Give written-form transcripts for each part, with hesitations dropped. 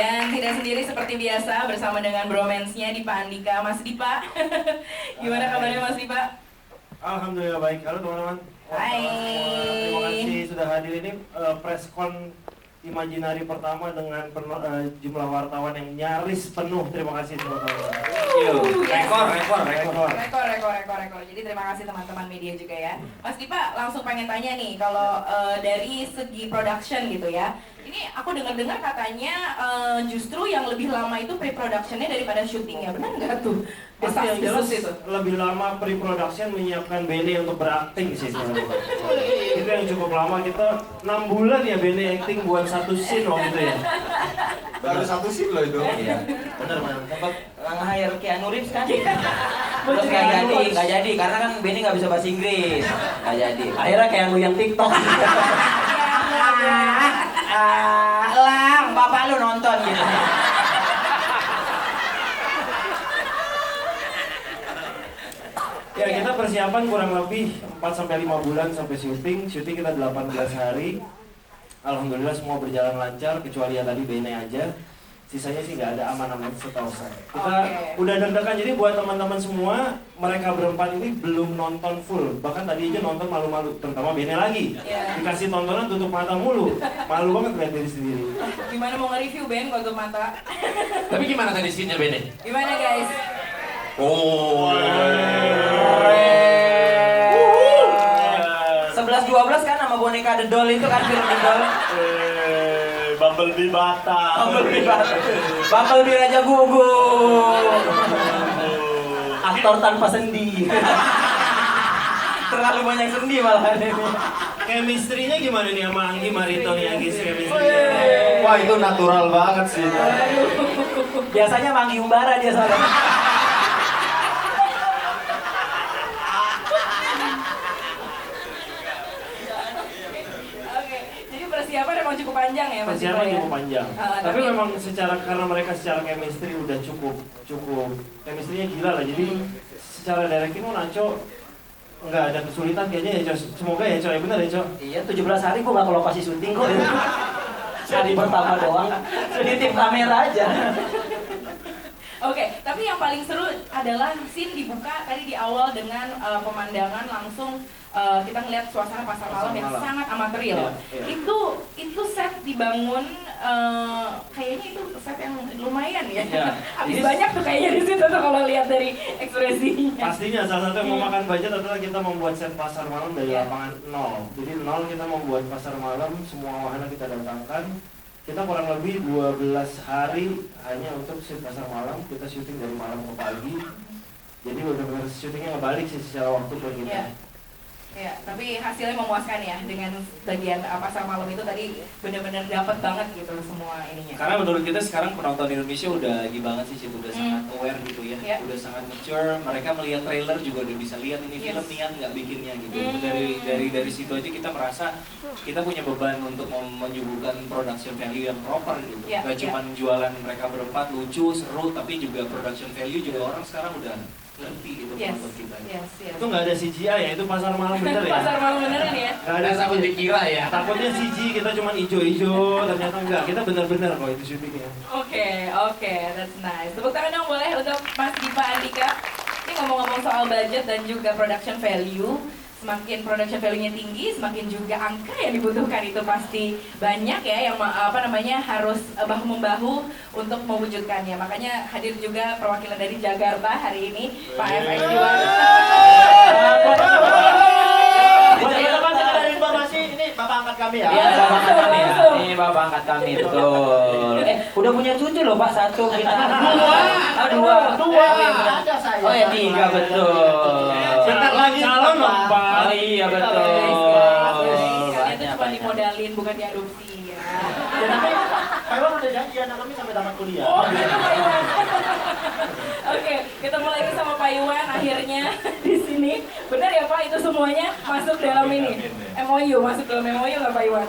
Dan tidak sendiri seperti biasa bersama dengan bromance-nya Dipa Andika. Mas Dipa, gimana kabarnya Mas Dipa? Alhamdulillah baik. Halo teman-teman. Hai. Terima kasih sudah hadir ini preskon Imajinari pertama dengan jumlah wartawan yang nyaris penuh. Terima kasih teman-teman. Rekor. Jadi terima kasih teman-teman media juga ya. Mas Dipa, langsung pengen tanya nih, kalau dari segi production gitu ya. Ini aku dengar-dengar katanya justru yang lebih lama itu pre-productionnya daripada syutingnya, benar nggak tuh? Pasti yang jelas lebih lama pre-production menyiapkan Bene untuk berakting sih sebenarnya. Itu yang cukup lama, kita 6 bulan ya Bene acting buat satu scene waktu itu ya. Baru satu scene loh itu. Iya, bener. Sempat nge-hire Keanu Reeves kan? Terus nggak jadi, karena kan Benny nggak bisa bahasa Inggris. Nggak jadi. Akhirnya kayak lu yang TikTok. Lang, bapak lu nonton gitu. Ya kita persiapan kurang lebih 4-5 bulan sampai syuting kita 18 hari. Alhamdulillah semua berjalan lancar, kecuali ya tadi Bene aja. Sisanya sih nggak ada, aman-aman setahu saya. Kita udah deg-degan, jadi buat teman-teman semua, mereka berempat ini belum nonton full. Bahkan tadi aja nonton malu-malu, terutama Bene lagi. Dikasih tontonan tutup mata mulu. Malu banget lihat diri sendiri. Gimana mau nge-review Ben kalau tutup mata? Tapi gimana tadi scene-nya Bene? Gimana guys? Oh. 11-12 kan sama boneka The Doll itu kan, film The Doll. Bumblebee Batam. Bumblebee Raja Gugur. Aktor tanpa sendi. Terlalu banyak sendi malah ini. Chemistry-nya gimana nih sama Anggi Marito nih, Anggi chemistry? Wah itu natural banget sih. Biasanya Manggi Umbara dia soalnya. Persiapan memang cukup panjang ya Mas Dipa ya? Cukup panjang. Tapi memang karena mereka secara chemistry udah cukup chemistry-nya gila lah. Jadi secara directing Nacho nggak ada kesulitan kayaknya ya, Cok. Semoga ya, Cok. Benar ya, Cok? Iya, 17 hari gua nggak ke lokasi syuting kok. Hari pertama doang. Nitip kamera aja. Oke, tapi yang paling seru adalah scene dibuka tadi di awal dengan pemandangan langsung kita ngeliat suasana pasar malam yang sangat amatiril. Itu set dibangun kayaknya itu set yang lumayan ya. Habis banyak tuh kayaknya di situ tuh kalau lihat dari ekspresinya. Pastinya salah satu yang memakan budget adalah kita membuat set pasar malam dari lapangan nol. Jadi nol kita membuat pasar malam, semua wahana kita datangkan. Kita kurang lebih 12 hari hanya untuk shoot pasar malam. Kita syuting dari malam ke pagi. Jadi benar-benar syutingnya ngebalik sih secara waktu buat kita. Ya, tapi hasilnya memuaskan ya dengan bagian pasar malam itu tadi benar-benar dapat banget gitu semua ininya. Karena menurut kita sekarang penonton Indonesia udah lagi banget sih, udah sangat aware gitu ya, udah sangat mature. Mereka melihat trailer juga udah bisa lihat ini film niat nggak bikinnya gitu. Dari situ aja kita merasa kita punya beban untuk menyuguhkan production value yang proper gitu. Gak cuma jualan mereka berempat lucu, seru, tapi juga production value juga orang sekarang udah ngerti gitu penonton kita. Itu nggak ada CGI ya, itu pasar malam bener ya? Pasar malam beneran ya? Nggak ada, takut dikira ya. Takutnya CG kita cuma ijo-ijo, ternyata enggak. Kita bener-bener kok itu syutingnya. Oke, that's nice. Tepuk tangan dong boleh untuk Mas Dipa Andika. Ini ngomong-ngomong soal budget dan juga production value. Semakin production value-nya tinggi, semakin juga angka yang dibutuhkan itu pasti banyak ya yang harus bahu-membahu untuk mewujudkannya. Makanya hadir juga perwakilan dari Jakarta hari ini, Pak FX Iwan. Ada informasi ini Bapak angkat kami ya? Iya, Bapak angkat kami ya. Ini Bapak angkat kami, betul. Udah punya cucu loh Pak, 1 kita. Dua. Ada saya. Oh ya 3, betul. Bentar lagi calon loh Pak. Oh iya betul. Kalian itu cuma dimodalin, bukan diadopsi ya. Pak Iwan udah janji anak kami sampai tamat kuliah. Oke, ketemu lagi sama Pak Iwan akhirnya di sini. Benar ya Pak, itu semuanya masuk dalam ini MOU, masuk dalam MOU nggak Pak Iwan?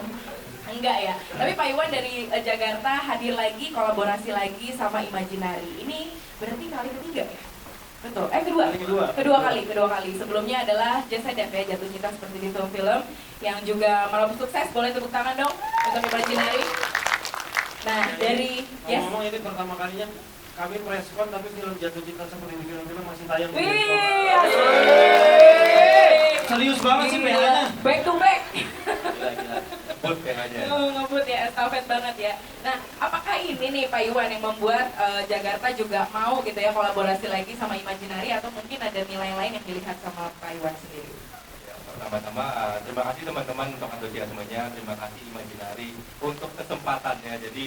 Enggak ya. Tapi Pak Iwan dari Jakarta hadir lagi, kolaborasi lagi sama Imajinari. Ini berarti kali ketiga ya? Betul. Kedua kali. Sebelumnya adalah Just Like That ya, Jatuh Cinta Seperti di Film yang juga malah sukses. Boleh tepuk tangan dong untuk Imajinari. Nah, dari yes. Ngomong ini pertama kalinya kami merespon tapi film Jatuh Cinta seperti di film-film masih tayang. Wih, asik. Serius banget sih PH-nya. Back to back. Gila. Ngebut PH-nya. Ngebut ya, estafet banget ya. Nah, apakah ini nih Pak Iwan yang membuat Jakarta juga mau gitu ya kolaborasi lagi sama Imaginary atau mungkin ada nilai lain yang dilihat sama Pak Iwan sendiri? Ya, pertama-tama terima kasih teman-teman untuk antusiasmenya, terima kasih Imaginary untuk kesempatannya. Jadi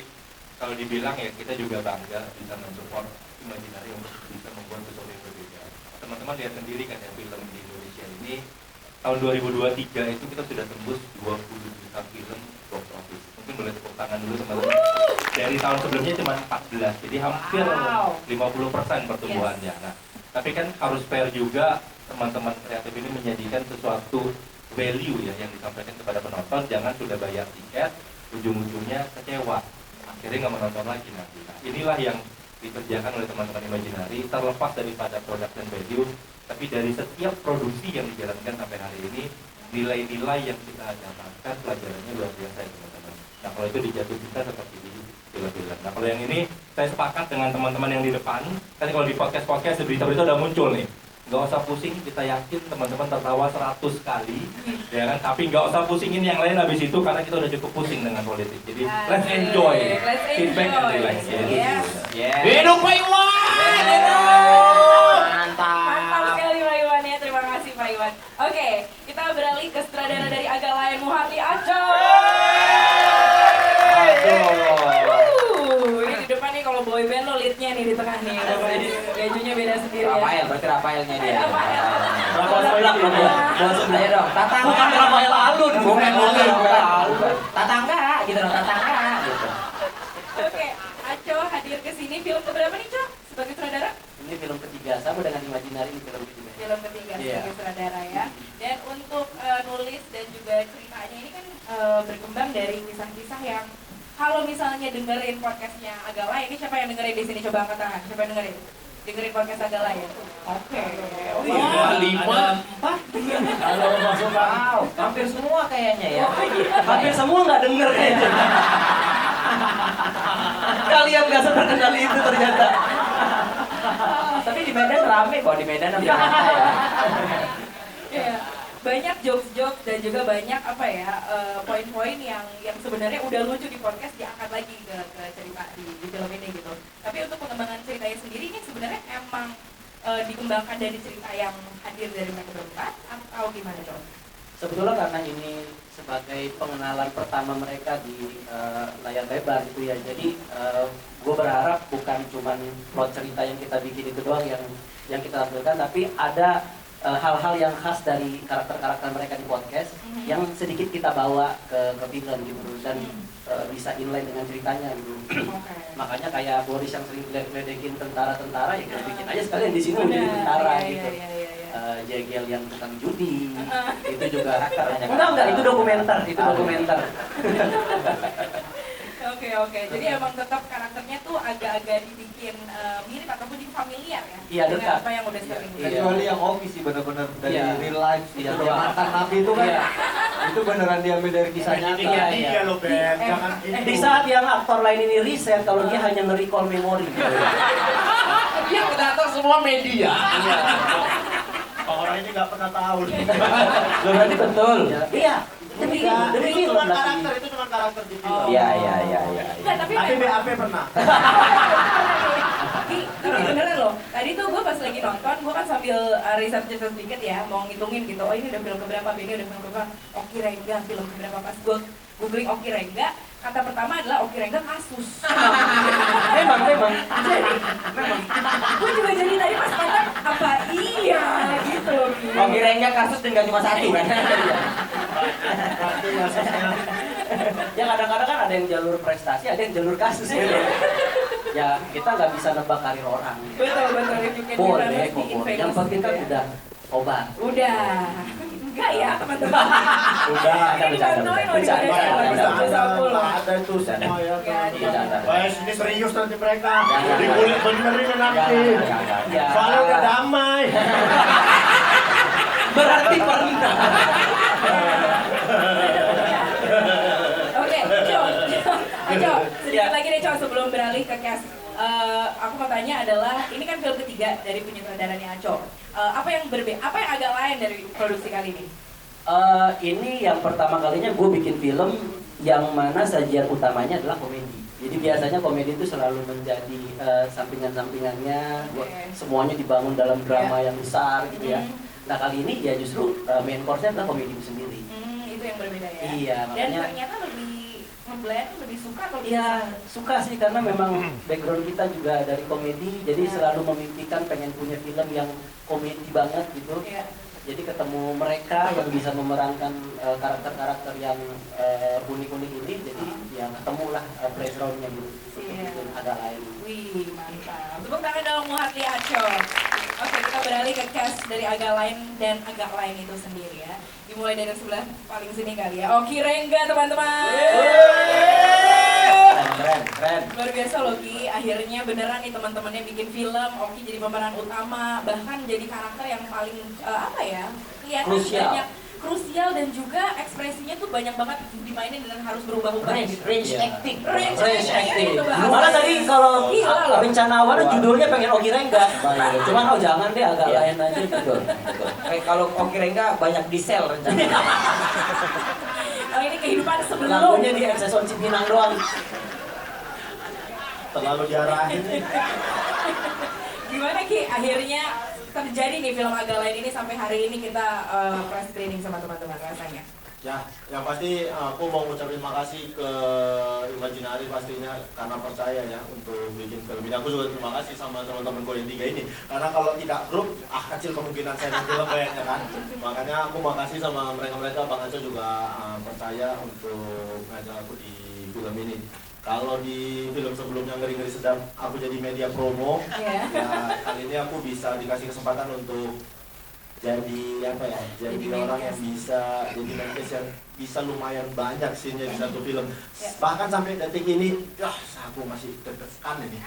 kalau dibilang ya kita juga bangga bisa mensupport Imaginary untuk bisa membuat sesuatu yang berbeda. Teman-teman lihat sendiri kan ya film di Indonesia ini tahun 2023 itu kita sudah tembus 20 juta film box office. Mungkin boleh tepuk tangan dulu teman-teman. Dari tahun sebelumnya cuma 14, jadi hampir 50% pertumbuhannya. Nah, tapi kan harus fair juga teman-teman kreatif ini menyajikan sesuatu value ya yang disampaikan kepada penonton. Jangan sudah bayar tiket, ujung-ujungnya kecewa, akhirnya nggak menonton lagi nanti. Nah, inilah yang dikerjakan oleh teman-teman Imaginary, terlepas daripada production value, tapi dari setiap produksi yang dijalankan sampai hari ini, nilai-nilai yang kita dapatkan pelajarannya luar biasa ya teman-teman. Nah kalau itu dijatuh kita seperti di film-film. Nah kalau yang ini saya sepakat dengan teman-teman yang di depan. Kan kalau di podcast berita-berita udah muncul nih. Nggak usah pusing, kita yakin teman-teman tertawa 100 kali, ya kan? Tapi nggak usah pusingin yang lain habis itu karena kita udah cukup pusing dengan politik. Jadi let's enjoy, feedback and relax. Hidup Pak Iwan! Mantap sekali Pak Iwan ya, terima kasih Pak Iwan. Oke, kita beralih ke sutradara dari agak lain, Muhardi Aco. Ini di depan nih kalau boy band lo leadnya nih di tengah nih. Bajunya beda sendiri ya. Rafael, berarti Rafaelnya dia. Rafael. Ayo dong, tatangga. Bukan Rafael Alun. Bukan tatangga, gitu dong, tatangga. Gitu. Oke, Aco hadir ke sini film keberapa nih, Cok? Sebagai sutradara? Ini film ketiga, sama dengan Imaginary ini film ketiga. Film ketiga sebagai sutradara ya. Dan untuk nulis dan juga ceritanya ini kan berkembang dari kisah-kisah yang kalau misalnya dengerin podcastnya Agala, ini siapa yang dengerin di sini? Coba angkat tangan. Siapa yang dengerin? Dengerin podcast Agala ya? Oke. Wah, 5. Kalau masuk Wow, hampir semua kayaknya ya. Hampir semua nggak denger kayaknya. Kalian nggak terkenal itu ternyata. Tapi di Medan rame kok, di Medan hampir rame ya. Iya. Banyak jokes-jokes dan juga banyak apa ya poin-poin yang sebenarnya udah lucu di podcast diangkat lagi ke cerita di film ini gitu. Tapi untuk pengembangan ceritanya sendiri ini sebenarnya emang dikembangkan dari cerita yang hadir dari mereka berempat atau gimana dong? Sebetulnya karena ini sebagai pengenalan pertama mereka di layar lebar gitu ya. Jadi gue berharap bukan cuman plot cerita yang kita bikin itu doang yang kita tampilkan, tapi ada hal-hal yang khas dari karakter-karakter mereka di podcast yang sedikit kita bawa ke film gitu dan bisa inline dengan ceritanya gitu. Makanya kayak Boris yang sering ledekin tentara-tentara ya kita bikin aja sekalian di sini jadi tentara gitu. Jegel yang tukang judi itu juga karakternya. Enggak itu dokumenter, Oke. Jadi emang tetap karakternya tuh agak-agak dibikin mirip ataupun di familiar ya? Iya, dengan dekat. apa yang udah sering. Kecuali yang Oki sih benar-benar dari real life sih. Iya, Yang mantan nabi itu kan. Itu beneran diambil dari kisah nyata. Iya loh Ben, jangan gitu. Di saat yang aktor lain ini riset kalau dia hanya nge-recall memori. Yang datang semua media. Orang ini nggak pernah tahu. Lo berarti betul. Iya. Demi Itu film cuma lagi. karakter, itu cuma karakter di film. Iya. Enggak, tapi Tapi memang BAP pernah. tapi beneran loh, tadi tuh gue pas lagi nonton, gue kan sambil research sedikit ya, mau ngitungin gitu, oh ini udah film keberapa, ini udah film keberapa, Oki Rengga film keberapa, pas gue googling Oki Rengga, kata pertama adalah Oki Rengga kasus. Memang. Gue juga jadi tadi pas nonton, apa iya gitu. Oh kirainnya kasus dan gak cuma satu kan? Berarti kasusnya. Ya kadang-kadang kan ada yang jalur prestasi, ada yang jalur kasus gitu. Ya kita nggak bisa nebak karir orang. Betul, if you can Boleh be kok, famous, be boleh. Yang infamous penting kan gitu ya. udah obat. Udah. Enggak ya teman-teman. Udah, Ini dibantuin loh di bercanda. ada itu semua ya. Bercanda. Guys, ini serius nanti mereka. Jangan. Dikulik benerin nanti. Jangan. Soalnya udah damai. Berarti pernah. Oke, Aco, sedikit lagi sebelum beralih ke cast, aku mau tanya adalah ini kan film ketiga dari penyutradaranya Aco. Apa yang agak lain dari produksi kali ini? Ini yang pertama kalinya gue bikin film yang mana sajian utamanya adalah komedi. Jadi biasanya komedi itu selalu menjadi sampingan-sampingannya, semuanya dibangun dalam drama yang besar gitu ya. Nah kali ini ya justru main course-nya adalah komedi itu sendiri. Itu yang berbeda ya? Iya, dan makanya ternyata lebih ngeblend, lebih suka kalau iya, suka sih karena memang background kita juga dari komedi, jadi selalu memimpikan pengen punya film yang komedi banget gitu. Iya. Jadi ketemu mereka yang bisa memerankan karakter-karakter yang unik-unik ini, jadi ya ketemulah background-nya gitu. Iya. Agak lain. Wih, mantap. Tepuk tangan dong Muharti Aco. Oke, kita beralih ke cast dari agak lain dan agak lain itu sendiri ya. Dimulai dari sebelah paling sini kali ya. Oki Rengga, teman-teman. Keren. Luar biasa loh Ki, akhirnya beneran nih teman-temannya bikin film, Oki jadi pemeran utama, bahkan jadi karakter yang paling kelihatan Krusial. banyak krusial dan juga ekspresinya tuh banyak banget dimainin dan harus berubah-ubah gitu. Range acting. Range acting. Itu bahasa. Malah tadi kalau Gila loh. rencana awalnya judulnya pengen Oki Rengga. Cuman jangan deh agak lain aja betul. Kalau Oki Rengga banyak di sel rencananya. Oh ini kehidupan sebelum. Lagunya di Exeson Cipinang doang. Terlalu diarahin nih. Gimana Ki, akhirnya terjadi nih film agak lain ini sampai hari ini kita press screening sama teman-teman rasanya. Ya, yang pasti aku mau ngucapin makasih ke Imaginary pastinya karena percaya ya untuk bikin film ini. Aku juga terima kasih sama teman-teman gue yang tiga ini. Karena kalau tidak grup, kecil kemungkinan saya bikin film kayaknya kan. Makanya aku makasih sama mereka-mereka, Bang Aco juga percaya untuk ngajak aku di film ini. Kalau di film sebelumnya Ngeri-Ngeri Sedap, aku jadi media promo. Iya. Ya, kali ini aku bisa dikasih kesempatan untuk jadi apa ya? Jadi orang yang bisa jadi menkes yang bisa lumayan banyak scene-nya di satu film. Bahkan sampai detik ini, aku masih deg-degan ini.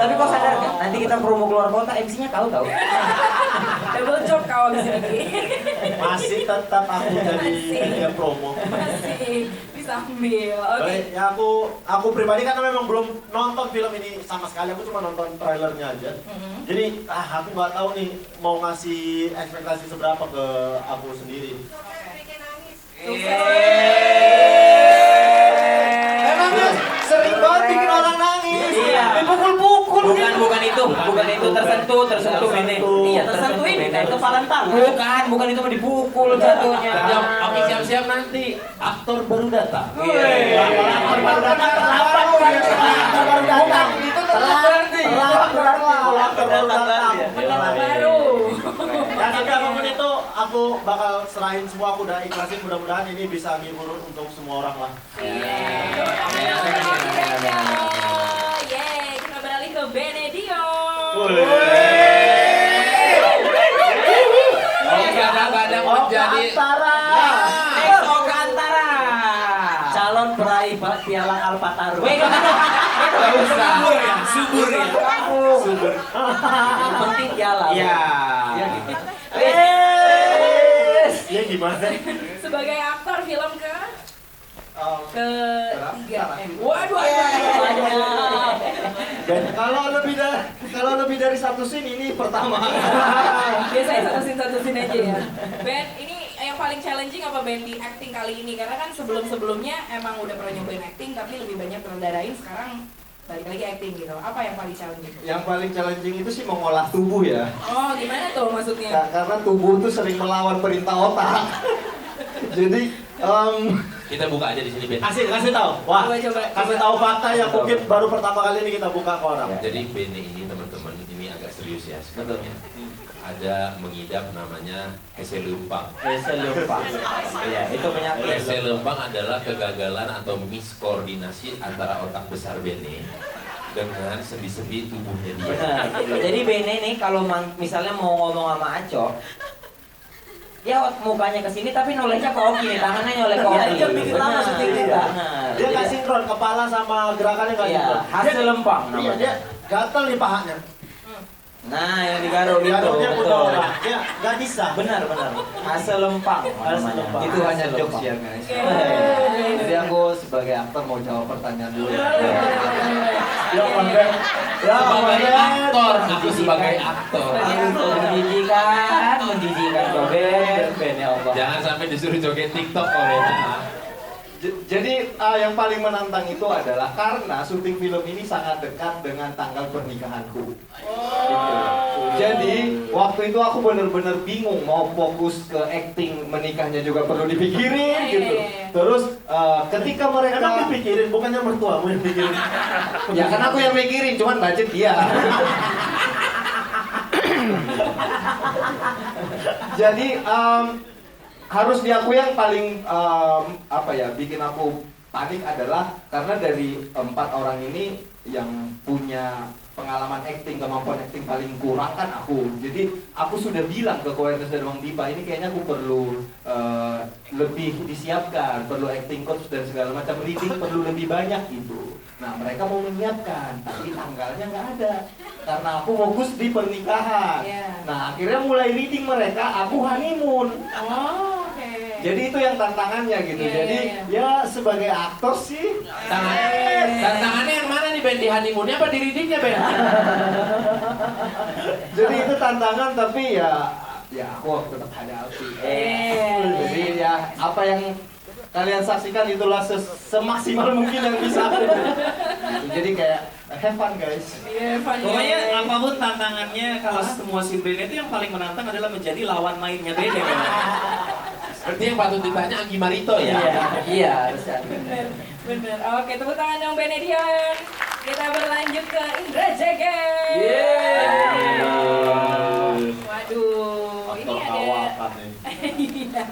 Tapi kok sadar nggak? Nanti kita promo keluar kota, MC-nya tahu. Double job kau di sini. Masih tetap aku jadi media promo. Masih bisa ambil. Oke. Baik, ya aku pribadi karena memang belum nonton film ini sama sekali, aku cuma nonton trailernya aja. Jadi aku nggak tahu nih mau ngasih ekspektasi seberapa ke aku sendiri. Emangnya sering banget bikin orang nangis. Iya. Dipukul-pukul. Bukan itu tersentuh ini. Iya, tersentuh ini kayak kepalan tangan. Bukan itu dipukul jatuhnya. Oke, siap-siap nanti aktor baru datang. Aktor baru datang. Itu Baru. Ya tapi apapun itu aku bakal serahin semua, aku udah ikhlasin, mudah-mudahan ini bisa menghibur untuk semua orang lah. Yeay, kita beralih ke Benedio. Kadang-kadang menjadi Semoga antara. Calon peraih Piala Alpataro. subur ya. Yang penting piala. Iya. Ya gimana? Sebagai aktor film ketiga. Waduh. Dan kalau lebih dari satu scene ini pertama. Biasanya satu scene aja ya. Ben, ini yang paling challenging apa Ben di acting kali ini? Karena kan sebelumnya emang udah pernah nyobain acting tapi lebih banyak ngendarain, sekarang balik lagi acting gitu. Apa yang paling challenging? Yang paling challenging itu sih mengolah tubuh ya. Oh, gimana tuh maksudnya? Karena tubuh tuh sering melawan perintah otak. Jadi Kita buka aja di sini, Ben. kasih tahu. Wah, Coba. kasih tahu fakta yang mungkin baru pertama kali ini kita buka ke orang. Jadi Bene ini teman-teman ini agak serius ya sebenarnya. Ada mengidap namanya hese lempang. Iya, itu penyakit. Hese lempang adalah kegagalan atau miskoordinasi antara otak besar Bene dengan sendi-sendi tubuhnya dia. Benar. Jadi Bene nih kalau misalnya mau ngomong sama Aco, dia mukanya ke sini tapi nolehnya ke Oki nih, tangannya nyoleh ke Oki. Dia bikin lama syuting kita. Dia nggak sinkron, kepala sama gerakannya nggak Iya, sinkron. hasil lempang Iya, namanya. dia gatel di pahanya. Nah, yang digaruk gitu. Garuknya Betul. putar otak. Ya, nggak bisa. Benar. Ase lempang namanya. lempang. Itu hanya jokes ya guys. Yeay. Jadi aku sebagai aktor mau jawab pertanyaan dulu. Ya, Mandek. Ya, Sebagai Mandek. aktor, aku sebagai aktor. Menjijikan Ben ya Allah. Jangan sampai disuruh joget TikTok olehnya. Jadi yang paling menantang itu adalah karena syuting film ini sangat dekat dengan tanggal pernikahanku. Gitu. Jadi waktu itu aku bener-bener bingung mau fokus ke acting, menikahnya juga perlu dipikirin gitu. Terus ketika mereka Emang dipikirin, bukannya mertuamu yang pikirin. ya kan aku yang mikirin, cuman budget dia. Jadi harus diakui yang paling bikin aku panik adalah karena dari 4 orang ini yang punya pengalaman acting, kemampuan acting paling kurang kan aku. Jadi aku sudah bilang ke Koernes dan Bang Dipa, ini kayaknya aku perlu lebih disiapkan, perlu acting coach dan segala macam, reading perlu lebih banyak gitu. Nah mereka mau menyiapkan, tapi tanggalnya nggak ada karena aku fokus di pernikahan. Nah akhirnya mulai reading mereka, aku honeymoon. Jadi itu yang tantangannya gitu. Jadi ya sebagai aktor sih. Tantangannya yang mana nih Ben? Di honeymoonnya apa di readingnya Ben? Jadi itu tantangan tapi ya aku tetap hadapi. Jadi ya apa yang kalian saksikan itulah semaksimal mungkin yang bisa aku. Jadi kayak have fun guys. Pokoknya apapun tantangannya, kalau semua scene Ben itu yang paling menantang adalah menjadi lawan mainnya Ben ya. Seperti yang patut ditanya Anggi Marito ya. Iya, harusnya. Bener. Oke, tepuk tangan dong Benedion. Kita berlanjut ke Indra Jegel. Waduh, ini ada.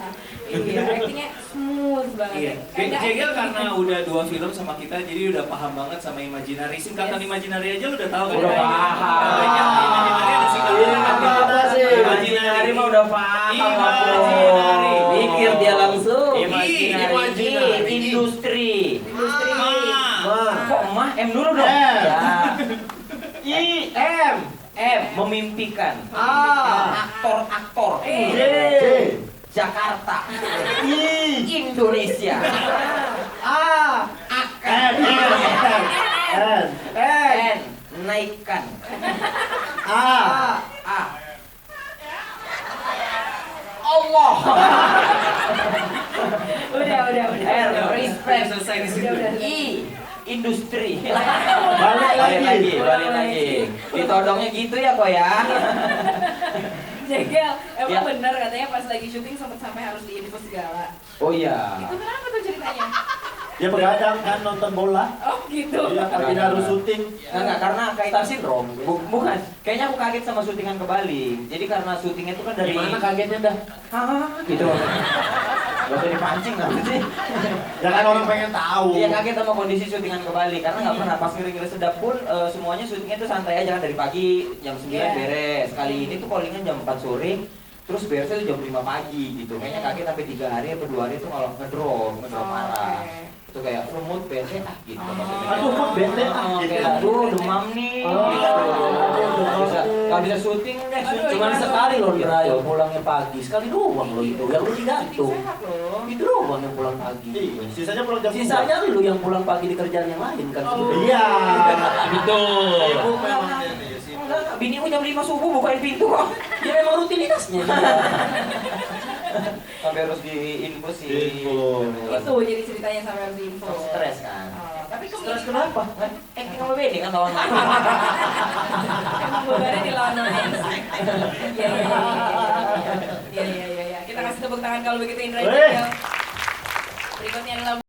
Iya, actingnya smooth banget. Jegel karena udah 2 film sama kita, jadi udah paham banget sama Imaginary. Singkatan Imaginary aja lu udah tahu kan? Udah paham. Imaginary ada singkatan. Apa sih? Imaginary mah udah paham. Imaginary. Pikir dia langsung. Imaginary. Industri. Ma. Kok mah M dulu dong? M. Ya. M. M memimpikan. A. Aktor. J. Jakarta. I. Indonesia. A. N. N. Naikkan. A. A. Allah. Udah. R. Respect. Selesai di situ. I. Industri. Balik lagi. Ditodongnya gitu ya kok ya. Jegel, emang Ya. bener katanya pas lagi syuting sempat sampai harus diinfus segala. Oh iya. Itu kenapa tuh ceritanya? Dia begadang kan nonton bola. Oh gitu. Iya, pagi harus syuting. Enggak, karena kaitan sindrom. Bukan. Kayaknya aku kaget sama syutingan ke Bali. Jadi karena syutingnya itu kan dari Gimana kagetnya dah? gitu. Gak usah dipancing nanti sih. Ya kan orang pengen tahu. Iya kaget sama kondisi syutingan ke Bali karena nggak pernah pas ngeri-ngeri sedap pun semuanya syutingnya tuh santai aja kan dari pagi jam 9 beres. Kali ini tuh callingan jam 4 sore terus beresnya tuh jam 5 pagi gitu. Kayaknya kaget sampai 3 hari atau 2 hari tuh kalau ngedrop marah. Itu kayak lumut bete gitu. Aduh, mood bete Gitu. gitu. Aduh, demam nih. Oh, Gitu. demam. Nggak bisa syuting deh. Cuman sekali loh Dirayo pulangnya pagi, sekali doang loh itu, yang lu digantung. Sehat loh. Itu doang yang pulang pagi. Iya, sisanya pulang jam Sisanya lu yang pulang pagi di kerjaan yang lain kan. Oh. Iya. Betul. Sibuk memang dia nih, sibuk. Enggak, biniku jam 5 subuh bukain pintu kok. Ya memang rutinitasnya. Sampai harus diinfus sih. Infus. Itu jadi ceritanya sampai harus diinfus. Stres kan. Oh, tapi Stres kenapa? Acting sama Benny kan lawan main. Emang bebannya di lawan main sih. Iya. Kita kasih tepuk tangan kalau begitu Indra Weh. Jegel. Berikutnya adalah